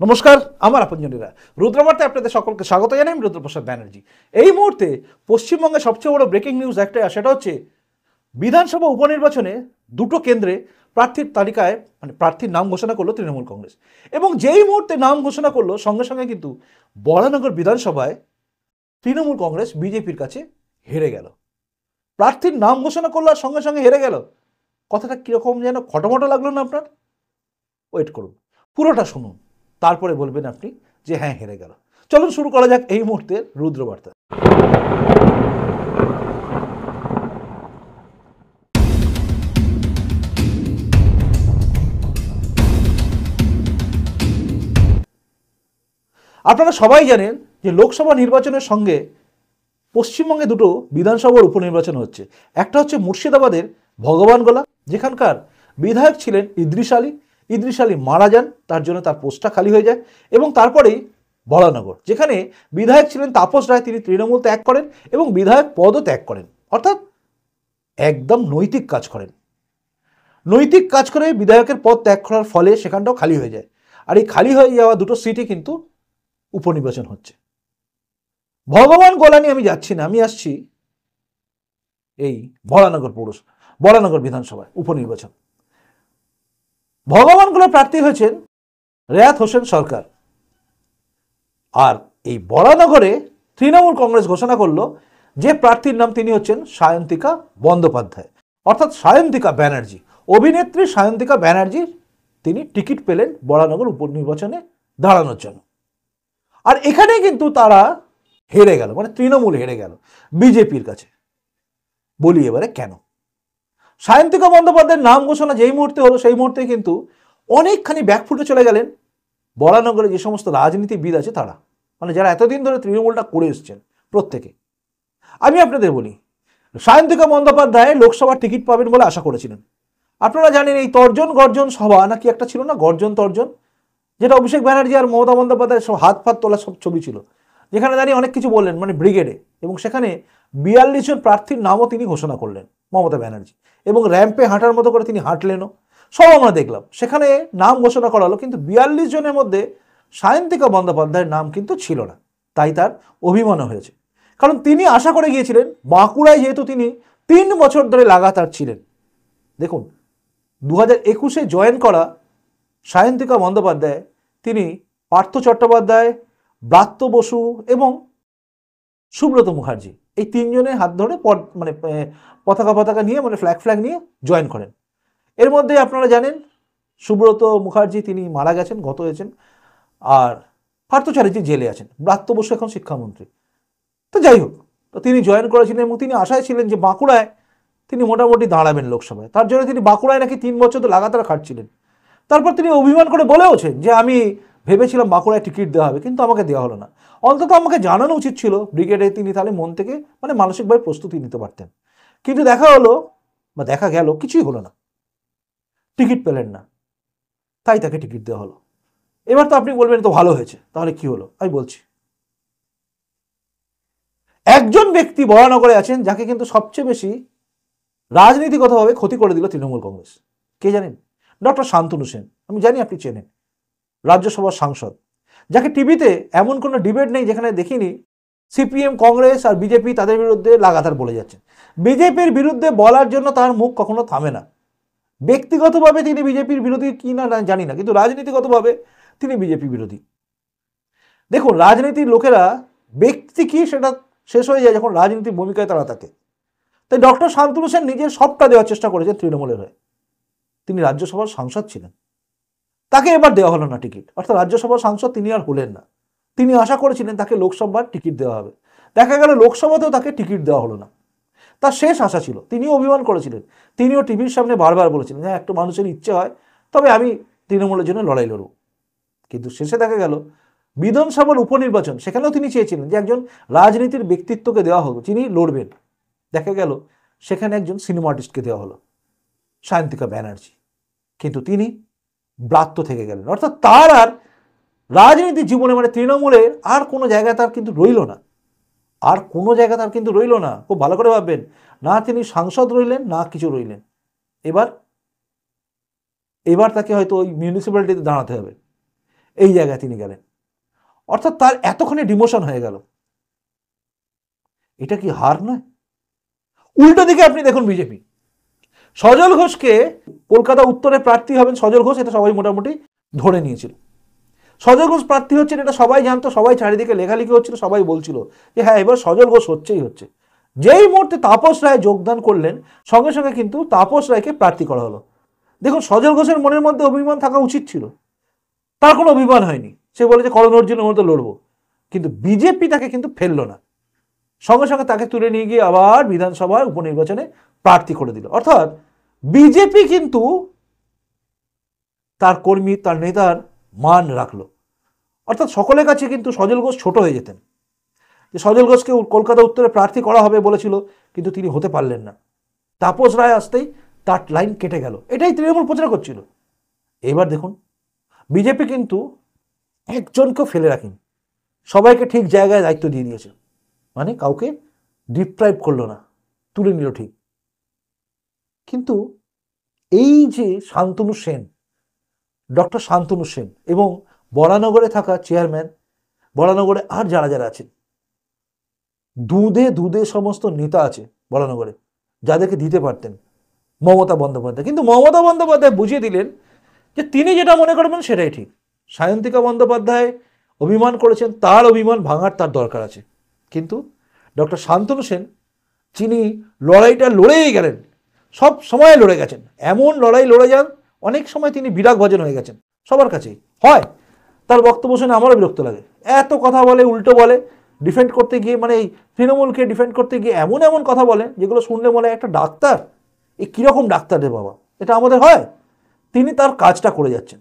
নমস্কার, আমার আপনজনেরা রুদ্রবার্তায় আপনাদের সকলকে স্বাগত জানাই। আমি রুদ্রপ্রসাদ ব্যানার্জি। এই মুহূর্তে পশ্চিমবঙ্গে সবচেয়ে বড় ব্রেকিং নিউজ একটা, সেটা হচ্ছে বিধানসভা উপনির্বাচনে দুটো কেন্দ্রে প্রার্থীর তালিকায় প্রার্থীর নাম ঘোষণা করলো তৃণমূল কংগ্রেস। এবং যেই মুহূর্তে নাম ঘোষণা করলো সঙ্গে সঙ্গে কিন্তু বরানগর বিধানসভায় তৃণমূল কংগ্রেস বিজেপির কাছে হেরে গেল। প্রার্থীর নাম ঘোষণা করলো আর সঙ্গে সঙ্গে হেরে গেল। কথাটা কিরকম যেন খটোমটো লাগলো না আপনার? ওয়েট করুন, পুরোটা শুনুন, তারপরে বলবেন আপনি যে হ্যাঁ হেরে গেল। চলুন শুরু করা যাক এই মুহূর্তের রুদ্রবার্তা। আপনারা সবাই জানেন যে লোকসভা নির্বাচনের সঙ্গে পশ্চিমবঙ্গে দুটো বিধানসভার উপনির্বাচন হচ্ছে। একটা হচ্ছে মুর্শিদাবাদের ভগবানগোলা, যেখানকার বিধায়ক ছিলেন ইদ্রিস আলী। ইদ্রিস আলী মারা যান, তার জন্য তার পোস্টটা খালি হয়ে যায়। এবং তারপরেই বরানগর, যেখানে বিধায়ক ছিলেন তাপস রায়, তিনি তৃণমূল ত্যাগ করেন এবং বিধায়ক পদও ত্যাগ করেন, অর্থাৎ একদম নৈতিক কাজ করেন। নৈতিক কাজ করে বিধায়কের পদ ত্যাগ করার ফলে সেখানটাও খালি হয়ে যায়। আর এই খালি হয়ে যাওয়া দুটো সিটে কিন্তু উপনির্বাচন হচ্ছে। ভগবান গোলা নিয়ে আমি যাচ্ছি না, আমি আসছি এই বরানগর বিধানসভায় উপনির্বাচন। ভগবান গোলার প্রার্থী হয়েছেন রেয়াত হোসেন সরকার। আর এই বরানগরে তৃণমূল কংগ্রেস ঘোষণা করলো যে প্রার্থীর নাম তিনি হচ্ছেন সায়ন্তিকা বন্দ্যোপাধ্যায়, অর্থাৎ সায়ন্তিকা ব্যানার্জি। অভিনেত্রী সায়ন্তিকা ব্যানার্জি তিনি টিকিট পেলেন বরানগর উপনির্বাচনে দাঁড়ানোর জন্য। আর এখানে কিন্তু তারা হেরে গেল, তৃণমূল হেরে গেল বিজেপির কাছে। বলি এবারে কেন। সায়ন্তিকা বন্দ্যোপাধ্যায়ের নাম ঘোষণা যেই মুহূর্তে হলো সেই মুহূর্তে কিন্তু অনেকখানি ব্যাকফুটে চলে গেলেন বরানগরে যে সমস্ত রাজনীতিবিদ আছে তারা, যারা এতদিন ধরে তৃণমূলটা করে এসছেন প্রত্যেকে। আমি আপনাদের বলি, সায়ন্তিকা বন্দ্যোপাধ্যায় লোকসভার টিকিট পাবেন বলে আশা করেছিলেন। আপনারা জানেন এই তর্জন গর্জন সভা নাকি একটা ছিল না, গর্জন তর্জন, যেটা অভিষেক ব্যানার্জি আর মমতা বন্দ্যোপাধ্যায় সব হাত ফাত তোলা সব ছবি ছিল, যেখানে দাঁড়িয়ে অনেক কিছু বললেন ব্রিগেডে। এবং সেখানে 42 জন প্রার্থীর নামও তিনি ঘোষণা করলেন মমতা ব্যানার্জি, এবং র্যাম্পে হাঁটার মতো করে তিনি হাঁটলেনও, সব আমরা দেখলাম। সেখানে নাম ঘোষণা করা হলো, কিন্তু 42 জনের মধ্যে সায়ন্তিকা বন্দ্যোপাধ্যায়ের নাম কিন্তু ছিল না। তাই তার অভিমানও হয়েছে, কারণ তিনি আশা করে গিয়েছিলেন বাঁকুড়ায়, যেহেতু তিনি 3 বছর ধরে লাগাতার ছিলেন। দেখুন, 2021-এ জয়েন করা সায়ন্তিকা বন্দ্যোপাধ্যায় তিনি পার্থ চট্টোপাধ্যায়, ব্রাত্য বসু এবং সুব্রত মুখার্জি, এই 3 জনের হাত ধরে পতাকা নিয়ে ফ্ল্যাগ নিয়ে জয়েন করেন। এর মধ্যে আপনারা জানেন সুব্রত মুখার্জি তিনি মারা গেছেন, গত হয়েছেন। আর পার্থ চ্যাটার্জি জেলে আছেন, ব্রাত্য বসু এখন শিক্ষামন্ত্রী। তো যাই হোক, তো তিনি জয়েন করেছিলেন এবং তিনি আশায় ছিলেন যে বাঁকুড়ায় তিনি মোটামুটি দাঁড়াবেন লোকসভায়। তার জন্য তিনি বাঁকুড়ায় নাকি 3 বছর তো লাগাতার খাটছিলেন। তারপর তিনি অভিমান করে বলেওছেন যে আমি ভেবেছিলাম বাঁকুড়ায় টিকিট দেওয়া হবে, কিন্তু আমাকে দেওয়া হলো না। অন্তত আমাকে জানানো উচিত ছিল ব্রিগেডে, তিনি তাহলে মন থেকে মানসিকভাবে প্রস্তুতি নিতে পারতেন। কিন্তু দেখা গেল কিছুই হলো না, টিকিট পেলেন না, তাই তাকে টিকিট দেওয়া হলো। এবার তো আপনি বলবেন তো ভালো হয়েছে, তাহলে কি হলো? আমি বলছি, একজন ব্যক্তি বরানগরে আছেন যাকে কিন্তু সবচেয়ে বেশি রাজনীতিগতভাবে ক্ষতি করে দিল তৃণমূল কংগ্রেস। কে জানেন? ডক্টর শান্তনু সেন। আমি জানি আপনি চেনেন, রাজ্যসভার সাংসদ, যাকে টিভিতে এমন কোনো ডিবেট নেই যেখানে দেখিনি সিপিএম, কংগ্রেস আর বিজেপি তাদের বিরুদ্ধে লাগাতার বলে যাচ্ছেন। বিজেপির বিরুদ্ধে বলার জন্য তার মুখ কখনো থামে না। ব্যক্তিগতভাবে তিনি বিজেপির বিরোধী কি না জানি না, কিন্তু রাজনীতিগতভাবে তিনি বিজেপি বিরোধী। দেখুন, রাজনীতির লোকেরা ব্যক্তি কি সেটা শেষ হয়ে যায় যখন রাজনীতির ভূমিকায় তারা থাকে। তাই ডক্টর শান্তনু সেন নিজের সবটা দেওয়ার চেষ্টা করেছেন তৃণমূলের হয়ে। তিনি রাজ্যসভার সাংসদ ছিলেন, তাকে এবার দেওয়া হলো না টিকিট, অর্থাৎ রাজ্যসভার সাংসদ তিনি আর হলেন না। তিনি আশা করেছিলেন তাকে লোকসভার টিকিট দেওয়া হবে, দেখা গেল লোকসভাতেও তাকে টিকিট দেওয়া হলো না। তার শেষ আশা ছিল, তিনিও অভিমান করেছিলেন, তিনিও টিভির সামনে বারবার বলেছিলেন হ্যাঁ একটা মানুষের ইচ্ছে হয়, তবে আমি তৃণমূলের জন্য লড়াই লড়ব। কিন্তু শেষে দেখা গেল বিধানসভার উপনির্বাচন, সেখানেও তিনি চেয়েছিলেন যে একজন রাজনীতির ব্যক্তিত্বকে দেওয়া হলো, যিনি লড়বেন। দেখা গেল সেখানে একজন সিনেমা আর্টিস্টকে দেওয়া হলো, সায়ন্তিকা ব্যানার্জি। কিন্তু তিনি ব্রাত্য থেকে গেলেন, অর্থাৎ তার আর রাজনীতির জীবনে তৃণমূলের আর কোনো জায়গায় তার কিন্তু রইল না, খুব ভালো করে ভাববেন, না তিনি সাংসদ রইলেন না কিছু রইলেন। এবার তাকে হয়তো ওই মিউনিসিপ্যালিটিতে দাঁড়াতে হবে। এই জায়গায় তিনি গেলেন। অর্থাৎ তার এতখানি ডিমোশন হয়ে গেল। এটা কি হার নয়? উল্টো দিকে আপনি দেখুন বিজেপি, সজল ঘোষকে কলকাতা উত্তরে প্রার্থী হবেন সজল ঘোষ, এটা সবাই মোটামুটি ধরে নিয়েছিল। সজল ঘোষ প্রার্থী হচ্ছেন এটা সবাই জানতো, সবাই চারিদিকে লেখালেখি হচ্ছিল, সবাই বলছিল যে হ্যাঁ এবার সজল ঘোষ হচ্ছেই হচ্ছে। যেই মুহূর্তে তাপস রায় যোগদান করলেন সঙ্গে সঙ্গে কিন্তু তাপস রায়কে প্রার্থী করা হলো। দেখুন সজল ঘোষের মনের মধ্যে অভিমান থাকা উচিত ছিল, তার কোনো অভিমান হয়নি। সে বলে যে করণ অর্জুনের মতো লড়বো, কিন্তু বিজেপি তাকে কিন্তু ফেললো না, সঙ্গে সঙ্গে তাকে তুলে নিয়ে গিয়ে আবার বিধানসভার উপনির্বাচনে প্রার্থী করে দিল। অর্থাৎ বিজেপি কিন্তু তার কর্মী, তার নেতার মান রাখলো। অর্থাৎ সকলের কাছে কিন্তু সজল ঘোষ ছোট হয়ে যেতেন, যে সজল ঘোষকে কলকাতা উত্তরে প্রার্থী করা হবে বলেছিল, কিন্তু তিনি হতে পারলেন না। তাপস রায় আসতেই তার লাইন কেটে গেল, এটাই তৃণমূল প্রচার করছিল। এবার দেখুন বিজেপি কিন্তু একজনকেও ফেলে রাখেনি, সবাইকে ঠিক জায়গায় দায়িত্ব দিয়ে দিয়েছে, মানে কাউকে ডিপ্রাইভ করলো না, তুলে নিল ঠিক। কিন্তু এই যে শান্তনু সেন, ডক্টর শান্তনু সেন এবং বরানগরে থাকা চেয়ারম্যান, বরানগরে আর যারা যারা আছেন, দুধে সমস্ত নেতা আছে বরানগরে যাদেরকে দিতে পারতেন মমতা বন্দ্যোপাধ্যায়, কিন্তু মমতা বন্দ্যোপাধ্যায় বুঝিয়ে দিলেন যে তিনি যেটা মনে করবেন সেটাই ঠিক। সায়ন্তিকা বন্দ্যোপাধ্যায় অভিমান করেছেন, তার অভিমান ভাঙার তার দরকার আছে, কিন্তু ডক্টর শান্তনু সেন যিনি লড়াইটা লড়েই গেলেন, সব সময় লড়ে গেছেন, এমন লড়াই লড়ে যান অনেক সময় তিনি বিরাগ ভজন হয়ে গেছেন সবার কাছেই। হয় তার বক্তব্য শুনে আমারও বিরক্ত লাগে, এত কথা বলে, উল্টো বলে, ডিফেন্ড করতে গিয়ে মানে এই তৃণমূলকে ডিফেন্ড করতে গিয়ে এমন এমন কথা বলেন যেগুলো শুনলে বলে একটা ডাক্তার, এই কীরকম ডাক্তার রে বাবা, এটা আমাদের হয়? তিনি তার কাজটা করে যাচ্ছেন।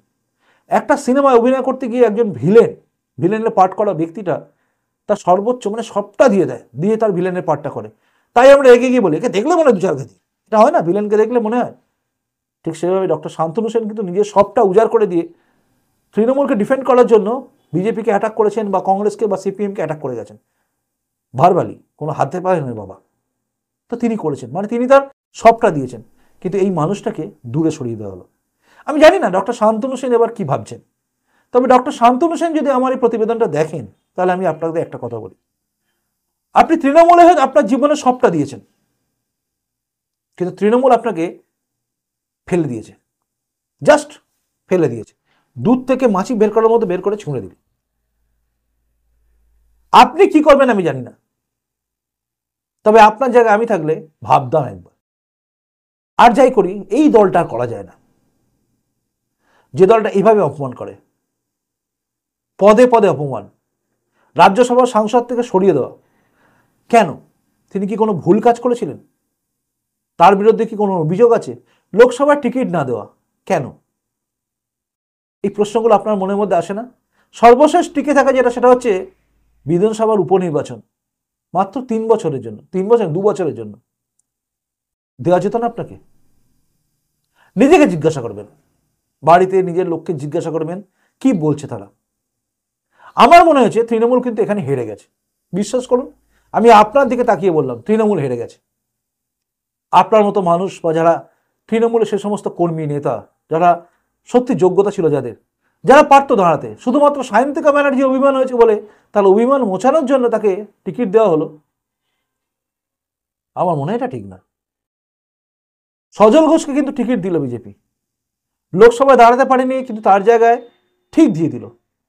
একটা সিনেমায় অভিনয় করতে গিয়ে একজন ভিলেনের পার্ট করা ব্যক্তিটা তার সর্বোচ্চ মানে সবটা দিয়ে দেয়, দিয়ে তার ভিলেনের পার্টটা করে। তাই আমরা এগিয়ে গিয়ে বলি একে দেখলে মনে হয় দু চার ঘাতি, এটা হয় না, ভিলেনকে দেখলে মনে হয়। ঠিক সেভাবে ডক্টর শান্তনু সেন কিন্তু নিজের সবটা উজাড় করে দিয়ে তৃণমূলকে ডিফেন্ড করার জন্য বিজেপিকে অ্যাটাক করেছেন বা কংগ্রেসকে বা সিপিএমকে অ্যাটাক করে গেছেন ভারবালি, কোনো হাতে পারে নয় বাবা। তো তিনি করেছেন, মানে তিনি তার সবটা দিয়েছেন, কিন্তু এই মানুষটাকে দূরে সরিয়ে দেওয়া হলো। আমি জানি না ডক্টর শান্তনু সেন এবার কি ভাবছেন, তবে ডক্টর শান্তনু সেন যদি আমার এই প্রতিবেদনটা দেখেন তাহলে আমি আপনাদের একটা কথা বলি, আপনি তৃণমূলে হয়ে আপনার জীবনে সবটা দিয়েছেন, কিন্তু তৃণমূল আপনাকে ফেলে দিয়েছে, জাস্ট ফেলে দিয়েছে, দুধ থেকে মাছি বের করার মতো বের করে ছুঁড়ে দিল। আপনি কি করবেন আমি জানি না, তবে আপনার জায়গায় আমি থাকলে ভাবতাম একবার। আর যাই করি এই দলটা করা যায় না, যে দলটা এইভাবে অপমান করে, পদে পদে অপমান, রাজ্যসভার সাংসদ থেকে সরিয়ে দেওয়া। কেন? তিনি কি কোনো ভুল কাজ করেছিলেন? তার বিরুদ্ধে কি কোনো অভিযোগ আছে? লোকসভার টিকিট না দেওয়া কেন? এই প্রশ্নগুলো আপনার মনের মধ্যে আসে না? সর্বশেষ টিকে থাকা যেটা, সেটা হচ্ছে বিধানসভার উপনির্বাচন, মাত্র 3 বছরের জন্য, 3 বছর 2 বছরের জন্য দেওয়া যেত না আপনাকে? নিজেকে জিজ্ঞাসা করবেন, বাড়িতে নিজের লোককে জিজ্ঞাসা করবেন কি বলছে তারা। আমার মনে হয়েছে তৃণমূল কিন্তু এখানে হেরে গেছে, বিশ্বাস করুন। আমি আপনার দিকে তাকিয়ে বললাম তৃণমূল হেরে গেছে। আপনার মতো মানুষ বা যারা তৃণমূলের সে সমস্ত কর্মী নেতা, যারা সত্যি যোগ্যতা ছিল, যারা পারতো দাঁড়াতে, শুধুমাত্র সায়ন্তিকা ব্যানার্জি অভিমান হয়েছে বলে তার অভিমান মোছানোর জন্য তাকে টিকিট দেওয়া হলো, আমার মনে হয় এটা ঠিক না। সজল ঘোষকে কিন্তু টিকিট দিল বিজেপি, লোকসভায় দাঁড়াতে পারেনি, কিন্তু তার জায়গায় ঠিক দিয়ে দিল।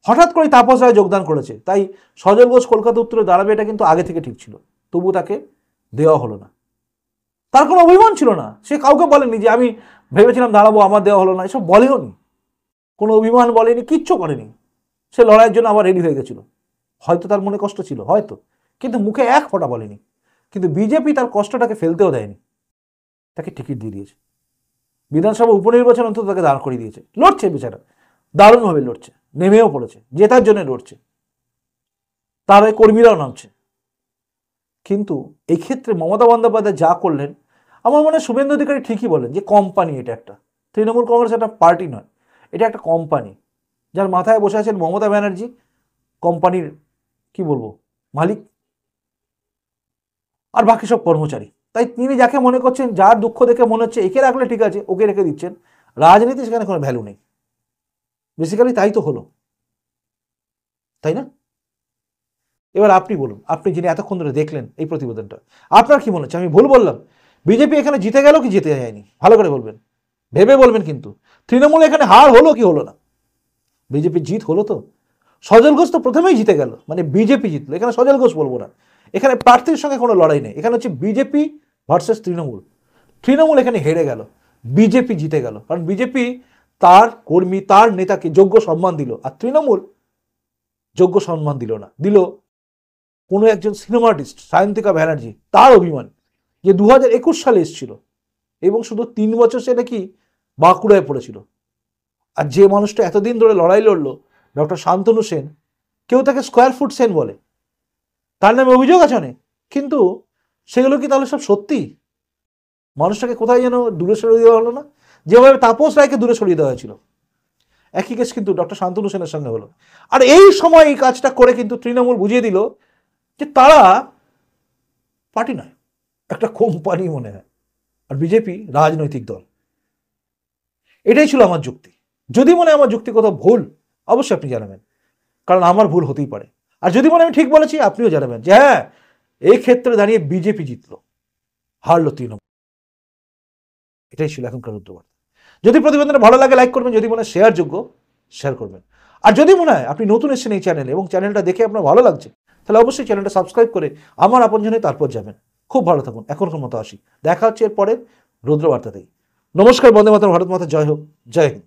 হঠাৎ করে তাপস রায় যোগদান করেছে, তাই সজল ঘোষ কলকাতা উত্তরে দাঁড়াবে এটা কিন্তু আগে থেকে ঠিক ছিল, তবু তাকে দেওয়া হলো না। তার কোনো অভিমান ছিল না, সে কাউকে বলেনি যে আমি ভেবেছিলাম দাঁড়াবো আমার দেওয়া হলো না, এসব বলেও নি, কোনো অভিমান বলেনি, কিচ্ছু করেনি। সে লড়াইয়ের জন্য আবার রেডি হয়ে গেছিল, হয়তো তার মনে কষ্ট ছিল, হয়তো, কিন্তু মুখে এক ফোঁটা বলেনি। কিন্তু বিজেপি তার কষ্টটাকে ফেলতেও দেয়নি, তাকে টিকিট দিয়ে দিয়েছে। বিধানসভা উপনির্বাচন অন্তত তাকে দাঁড় করিয়ে দিয়েছে, লড়ছে বেচারা, দারুণভাবে লড়ছে, নেমেও পড়েছে, জেতার জন্য লড়ছে, তার ওই কর্মীরাও নামছে। কিন্তু এই ক্ষেত্রে মমতা বন্দ্যোপাধ্যায় যা করলেন, আমার মনে হয় শুভেন্দু অধিকারী ঠিকই বলেন যে কোম্পানি, এটা একটা তৃণমূল কংগ্রেস একটা পার্টি নয়, এটা একটা কোম্পানি, যার মাথায় বসে আছেন মমতা ব্যানার্জি, কোম্পানির কি বলবো মালিক, আর বাকি সব কর্মচারী। তাই তিনি যাকে মনে করছেন, যার দুঃখ দেখে মনে হচ্ছে একে রাখলে ঠিক আছে, ওকে রেখে দিচ্ছেন, রাজনীতি সেখানে কোনো ভ্যালু নেই। বেসিক্যালি তাই তো হলো। তাই না? এবার আপনি বলুন, আপনি যিনি এতক্ষণ ধরে দেখলেন এই প্রতিবেদনটা, আপনার কি মনে হচ্ছে? আমি ভুল বললাম? বিজেপি এখানে জিতে গেল কি জিতে যায়নি? ভালো করে বলবেন, ভেবে বলবেন। কিন্তু তৃণমূল এখানে হার হলো কি হলো না? বিজেপির জিত হলো তো। সজল ঘোষ তো প্রথমেই জিতে গেল, মানে বিজেপি জিতলো। এখানে সজল ঘোষ বলবো না, এখানে প্রার্থীর সঙ্গে কোনো লড়াই নেই। এখানে হচ্ছে বিজেপি ভার্সেস তৃণমূল। তৃণমূল এখানে হেরে গেল, বিজেপি জিতে গেল। কারণ বিজেপি তার কর্মী, তার নেতাকে যোগ্য সম্মান দিল, আর তৃণমূল যোগ্য সম্মান দিল না। দিল কোনো একজন সিনেমা আর্টিস্ট সায়ন্তিকা ব্যানার্জি, তার অভিমান, যে 2021 সালে এসেছিল এবং শুধু 3 বছর সে নাকি বাঁকুড়ায় পড়েছিল। আর যে মানুষটা এতদিন ধরে লড়াই লড়লো, ডক্টর শান্তনু সেন, কেউ তাকে স্কোয়ার ফুট সেন বলে, তার নামে অভিযোগ আছে অনেক। কিন্তু সেগুলো কি তাহলে সব সত্যি? মানুষটাকে কোথায় যেন দূরে সরিয়ে দেওয়া হলো না? যেভাবে তাপস রায়কে দূরে সরিয়ে দেওয়া হয়েছিল, একই কেস কিন্তু ডক্টর শান্তনু সেনের সঙ্গে হলো। আর এই সময় এই কাজটা করে কিন্তু তৃণমূল বুঝিয়ে দিল যে তারা পার্টি নয়, একটা কোম্পানি মনে হয়, আর বিজেপি রাজনৈতিক দল। এটাই ছিল আমার যুক্তি। যদি মনে হয় আমার যুক্তি কোথাও ভুল, অবশ্যই আপনি জানাবেন, কারণ আমার ভুল হতেই পারে। আর যদি মনে আমি ঠিক বলেছি, আপনিও জানাবেন যে হ্যাঁ, এই ক্ষেত্রে দাঁড়িয়ে বিজেপি জিতলো, হারলো তৃণমূল। এটাই ছিল এখনকার রুদ্রবার্তা। যদি প্রতিবেদনটা ভালো লাগে লাইক করবেন, যদি মনে হয় শেয়ার যোগ্য শেয়ার করবেন। আর যদি মনে হয় আপনি নতুন এসেছেন এই চ্যানেলে এবং চ্যানেলটা দেখে আপনার ভালো লাগছে, তাহলে অবশ্যই চ্যানেলটা সাবস্ক্রাইব করে আমার আপনজনে তারপর যাবেন। খুব ভালো থাকুন, এখনকার মতো আসি। দেখা হচ্ছে এর পরের রুদ্রবার্তাতেই। নমস্কার, বন্দে মাতরম, ভারত মাতা জয় হোক, জয় হিন্দ।